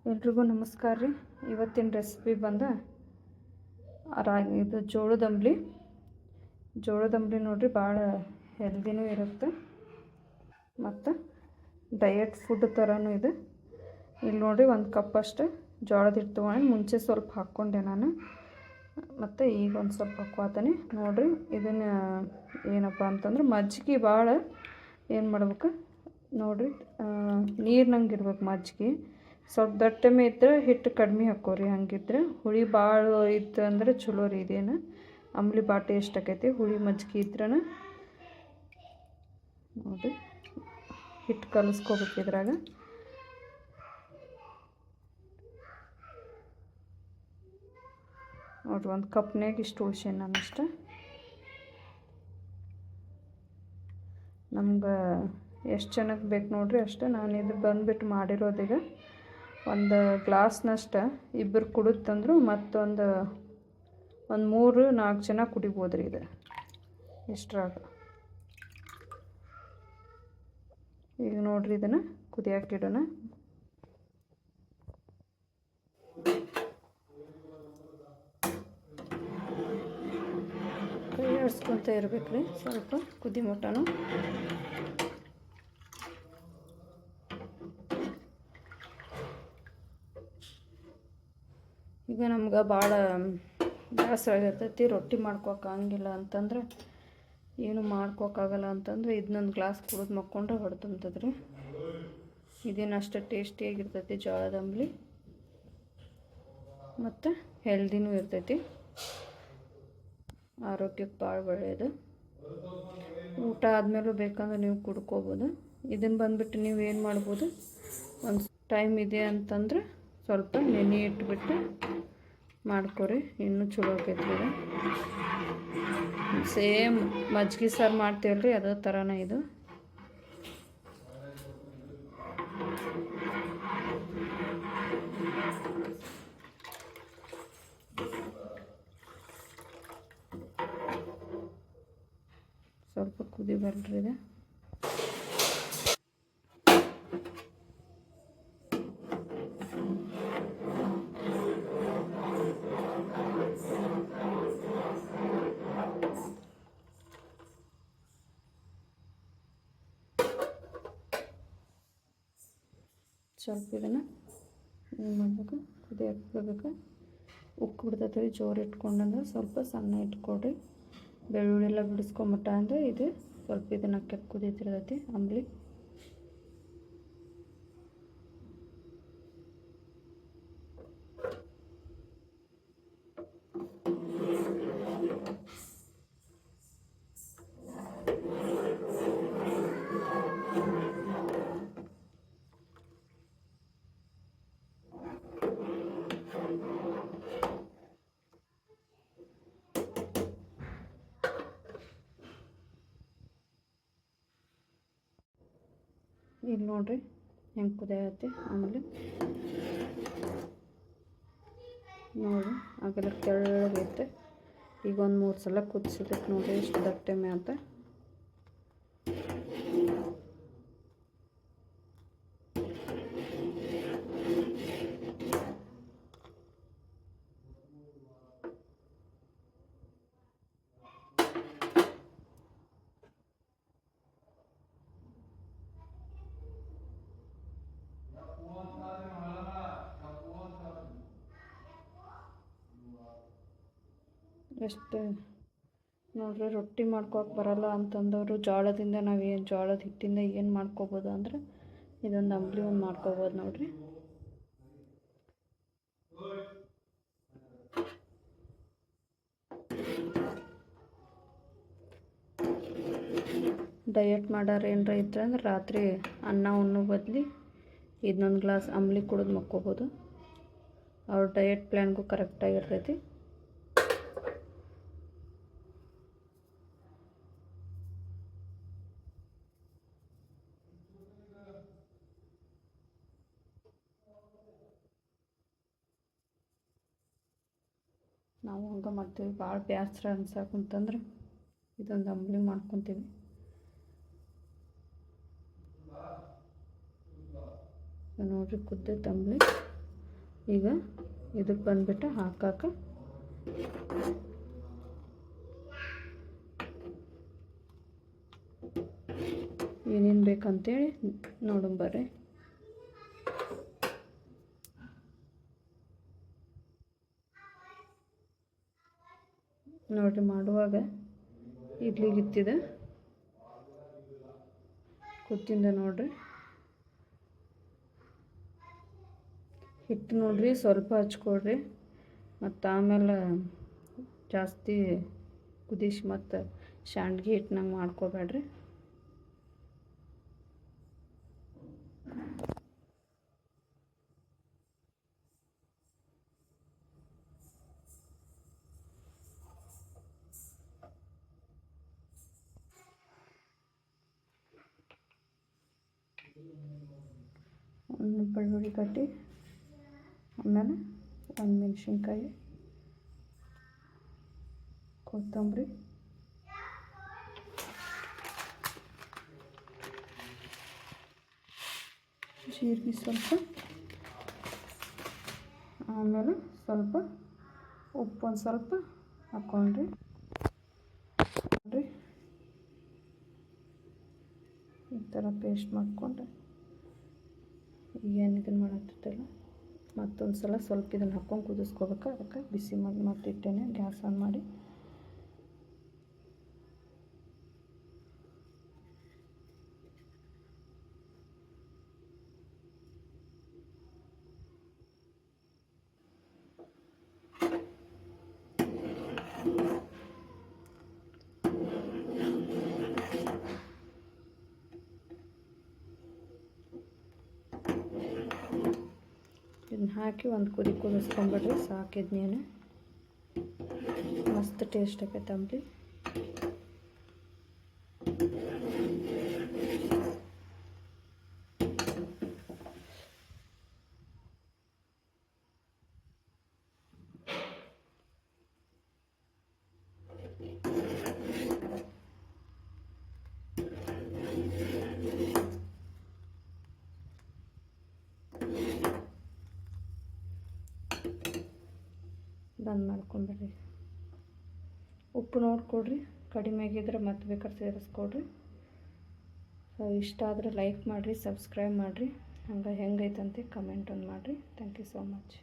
ಎಲ್ರಿಗೂ ನಮಸ್ಕಾರ ರೀ. ಇವತ್ತಿನ ರೆಸಿಪಿ ಬಂದು ಇದು ಜೋಳದ ಅಂಬ್ಲಿ ನೋಡ್ರಿ, ಭಾಳ ಹೆಲ್ದಿನೂ ಇರುತ್ತೆ ಮತ್ತು ಡಯಟ್ ಫುಡ್ ಥರನೂ ಇದೆ. ಇಲ್ಲಿ ನೋಡಿರಿ, ಒಂದು ಕಪ್ಪಷ್ಟು ಜೋಳದ ಹಿಟ್ಟು ತೊಗೊಂಡು ಮುಂಚೆ ಸ್ವಲ್ಪ ಹಾಕ್ಕೊಂಡೆ ನಾನು, ಮತ್ತು ಈಗ ಒಂದು ಸ್ವಲ್ಪ ಹಾಕ್ಕೋತೀನಿ ನೋಡಿರಿ. ಇದನ್ನು ಏನಪ್ಪ ಅಂತಂದ್ರೆ ಮಜ್ಜಿಗೆ ಭಾಳ ಏನು ಮಾಡ್ಬೇಕು ನೋಡಿರಿ, ನೀರಿನಂಗೆ ಇರ್ಬೇಕು ಮಜ್ಜಿಗೆ. ಸ್ವಲ್ಪ ದಟ್ಟಮೆ ಇದ್ದರೆ ಹಿಟ್ಟು ಕಡಿಮೆ ಹಾಕೋರಿ. ಹಂಗಿದ್ರೆ ಹುಳಿ ಭಾಳ ಇತ್ತು ಅಂದರೆ ಚಲೋ ರೀ. ಇದೇನು ಅಂಬ್ಲಿ ಭಾಳ ಟೇಸ್ಟ್ ಆಕೈತಿ ಹುಳಿ ಮಜ್ಜಿಗೆ ಇದ್ರೆ. ನೋಡಿ, ಹಿಟ್ಟು ಕಲಿಸ್ಕೋಬೇಕು ಇದ್ರಾಗ. ನೋಡಿರಿ, ಒಂದು ಕಪ್ನಾಗ ಇಷ್ಟು ಉಳ್ಸೇನೆ ನಾನು ಅಷ್ಟೆ. ನಮ್ಗೆ ಎಷ್ಟು ಜನಕ್ಕೆ ಬೇಕು ನೋಡಿರಿ ಅಷ್ಟೇ. ನಾನು ಇದು ಬಂದುಬಿಟ್ಟು ಮಾಡಿರೋದೀಗ ಒಂದು ಗ್ಲಾಸ್ನಷ್ಟು ಇಬ್ಬರು ಕುಡಿತಂದ್ರು ಮತ್ತೊಂದು 3-4 ಜನ ಕುಡಿಬೋದು ರೀ ಇದು ಇಷ್ಟರಾಗ. ಈಗ ನೋಡಿರಿ, ಇದನ್ನು ಕುದಿಯಾಕಿಡೋಣ. ಕೈ ಆಡಿಸ್ಕೊತ ಇರ್ಬೇಕು ರೀ ಸ್ವಲ್ಪ ಕುದಿ ಮಟನು. ಈಗ ನಮ್ಗೆ ಭಾಳ ಬೇಸರ ಆಗಿರ್ತೈತಿ, ರೊಟ್ಟಿ ಮಾಡ್ಕೋಕ್ಕಾಗಿಲ್ಲ ಅಂತಂದ್ರೆ, ಏನು ಮಾಡ್ಕೋಕ್ಕಾಗಲ್ಲ ಅಂತಂದ್ರೆ ಇದನ್ನೊಂದು ಗ್ಲಾಸ್ ಕುಡಿದು ಮಕ್ಕೊಂಡ್ರೆ ಹೊಡೆತುಂತದ್ರಿ. ಇದೇನು ಅಷ್ಟು ಟೇಸ್ಟಿಯಾಗಿರ್ತೈತಿ ಜೋಳದ ಅಂಬ್ಲಿ, ಮತ್ತು ಹೆಲ್ದಿನೂ ಇರ್ತೈತಿ, ಆರೋಗ್ಯಕ್ಕೆ ಭಾಳ ಒಳ್ಳೆಯದು. ಊಟ ಆದಮೇಲೂ ಬೇಕಂದ್ರೆ ನೀವು ಕುಡ್ಕೋಬೋದು. ಇದನ್ನು ಬಂದುಬಿಟ್ಟು ನೀವು ಏನು ಮಾಡ್ಬೋದು, ಒಂದು ಟೈಮ್ ಇದೆ ಅಂತಂದ್ರೆ ಸ್ವಲ್ಪ ನೆನೆ ಇಟ್ಬಿಟ್ಟು ಮಾಡ್ಕೊರಿ, ಇನ್ನೂ ಚಲೋ ಆಕೈತಿ. ಇದು ಸೇಮ್ ಮಜ್ಜಿಗೆ ಸಾರು ಮಾಡ್ತೀವಲ್ರಿ, ಅದೇ ಥರನೇ ಇದು. ಸ್ವಲ್ಪ ಕುದಿ ಬರ್ರಿ ಇದು. ಸ್ವಲ್ಪ ಇದನ್ನು ಏನು ಮಾಡಬೇಕು, ಕುದಿ ಹಾಕ್ಬೇಕು. ಉಕ್ಕು ಬಿಡ್ತೈತೆ ರೀ, ಜೋರು ಇಟ್ಕೊಂಡಂದ್ರೆ ಸ್ವಲ್ಪ ಸಣ್ಣ ಇಟ್ಕೊಡ್ರಿ. ಬೆಳ್ಳುಳ್ಳಿ ಎಲ್ಲ ಬಿಡಿಸ್ಕೊಂಬಿಟ್ಟ ಅಂದರೆ ಇದು ಸ್ವಲ್ಪ ಇದನ್ನು ಕೆಟ್ಟು ಕುದೀತಿರ್ತೈತಿ ಅಂಬ್ಲಿ. ಇಲ್ಲಿ ನೋಡಿರಿ ಹೆಂಗೆ ಕುದಿಯತ್ತೆ ಆಮೇಲೆ ನೋಡಿ, ಆಗೆಲ್ಲ ತೆಳ್ಳಗೈತೆ. ಈಗ ಒಂದು 3 ಸಲ ಕುದಿಸಿದಕ್ಕೆ ನೋಡಿ ಎಷ್ಟು ದಟ್ಟಮೆ ಅಂತ. ಎಷ್ಟು ನೋಡ್ರಿ, ರೊಟ್ಟಿ ಮಾಡ್ಕೋಕೆ ಬರಲ್ಲ ಅಂತಂದವರು ಜೋಳದಿಂದ ಜೋಳದ ಹಿಟ್ಟಿಂದ ಏನು ಮಾಡ್ಕೋಬೋದು ಅಂದ್ರೆ ಇದೊಂದು ಅಂಬ್ಲಿ ಒಂದು ಮಾಡ್ಕೋಬೋದು ನೋಡ್ರಿ. ಡಯಟ್ ಮಾಡೋರು ಏನರ ಇದ್ರೆ ಅಂದ್ರೆ ರಾತ್ರಿ ಅನ್ನ ಉಣ್ಣೋ ಬದಲಿ ಇದನ್ನೊಂದು ಗ್ಲಾಸ್ ಅಂಬ್ಲಿ ಕುಡಿದು ಮಕ್ಕೋಬೋದು. ಅವ್ರ ಡಯಟ್ ಪ್ಲ್ಯಾನ್ಗೂ ಕರೆಕ್ಟಾಗಿರ್ತೈತಿ. ನಾವು ಹಂಗೆ ಮಾಡ್ತೀವಿ. ಭಾಳ ಬೇಸರ ಅನ್ಸಕ್ಕಂತಂದ್ರೆ ಇದೊಂದು ಅಂಬ್ಲಿ ಮಾಡ್ಕೊತೀವಿ. ನೋಡಿರಿ ಕುದ್ದೈತೆ ಅಂಬ್ಲಿ. ಈಗ ಇದಕ್ಕೆ ಬಂದುಬಿಟ್ಟು ಹಾಕಕ್ಕೆ ಏನೇನು ಬೇಕಂತೇಳಿ ನೋಡೋಣ ಬರ್ರಿ. ನೋಡಿರಿ, ಮಾಡುವಾಗ ಇಡ್ಲಿಗಿತ್ತಿದ ಕೂತಿಂದ ನೋಡಿರಿ ಹಿಟ್ಟು ನೋಡಿರಿ ಸ್ವಲ್ಪ ಹಚ್ಕೊಡ್ರಿ, ಮತ್ತು ಆಮೇಲೆ ಜಾಸ್ತಿ ಕುದಿಸಿ ಮತ್ತು ಶಾಂಡ್ಗೆ ಹಿಟ್ಟಿನಂಗೆ ಮಾಡ್ಕೋಬೇಡ್ರಿ. ಒಂದು ಬೆಳ್ಳುಳ್ಳಿ ಗಡ್ಡೆ, ಆಮೇಲೆ ಒಂದು ಮೆಣಸಿನ್ಕಾಯಿ, ಕೊತ್ತಂಬರಿ, ಜೀರಿಗೆ ಸ್ವಲ್ಪ, ಆಮೇಲೆ ಸ್ವಲ್ಪ ಉಪ್ಪು ಒಂದು ಸ್ವಲ್ಪ ಹಾಕ್ಕೊಂಡ್ರಿ. ಈ ಥರ ಪೇಸ್ಟ್ ಮಾಡಿಕೊಂಡ್ರೆ ಈಗ ಏನು ಇದನ್ನು ಮಾಡತ್ತಿದ್ದಲ್ಲ ಮತ್ತೊಂದು ಸಲ ಸ್ವಲ್ಪ ಇದನ್ನು ಹಾಕ್ಕೊಂಡು ಕುದಿಸ್ಕೋಬೇಕು. ಅದಕ್ಕೆ ಬಿಸಿ ಮಾಡಿ ಮತ್ತೆ ಇಟ್ಟೇನೆ, ಗ್ಯಾಸ್ ಆನ್ ಮಾಡಿ. ಇದನ್ನ ಹಾಕಿ ಒಂದು ಕುದಿಸ್ಕೊಂಬಿಡ್ರಿ, ಸಾಕಿದ್ನೇನು ಮಸ್ತ್ ಟೇಸ್ಟ್ ಆಕೈತೆ ಅಂಬ್ಲಿ. ಬಂದ್ ಮಾಡ್ಕೊಂಡ್ಬಿಡ್ರಿ. ಉಪ್ಪು ನೋಡ್ಕೊಡ್ರಿ, ಕಡಿಮೆ ಆಗಿದ್ರೆ ಮತ್ತೆ ಬೇಕಾದ್ರೆ ಸೇರಿಸ್ಕೊಡ್ರಿ. ಸೊ ಇಷ್ಟ ಆದರೆ ಲೈಕ್ ಮಾಡಿರಿ, ಸಬ್ಸ್ಕ್ರೈಬ್ ಮಾಡಿರಿ, ಹಂಗೆ ಹೆಂಗೈತಂತೆ ಕಮೆಂಟ್ ಒಂದು ಮಾಡಿರಿ. Thank you so much.